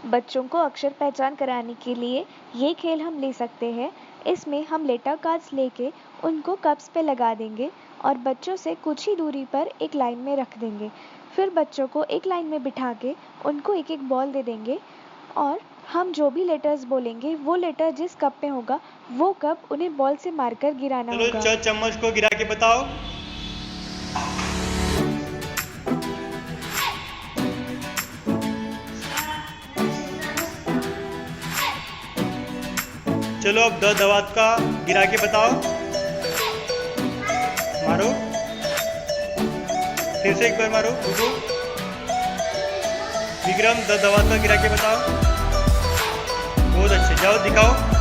बच्चों को अक्षर पहचान कराने के लिए ये खेल हम ले सकते हैं। इसमें हम लेटर कार्ड्स लेके उनको कप्स पे लगा देंगे और बच्चों से कुछ ही दूरी पर एक लाइन में रख देंगे। फिर बच्चों को एक लाइन में बिठा के उनको एक एक बॉल दे देंगे और हम जो भी लेटर्स बोलेंगे वो लेटर जिस कप में होगा वो कप उन्हें बॉल से मारकर गिराना होगा। चलो चम्मच को गिरा के बताओ। चलो अब द दवात का गिरा के बताओ। मारो, फिर से एक बार मारो। रुको, विक्रम द दवात का गिरा के बताओ। बहुत अच्छे, जाओ दिखाओ।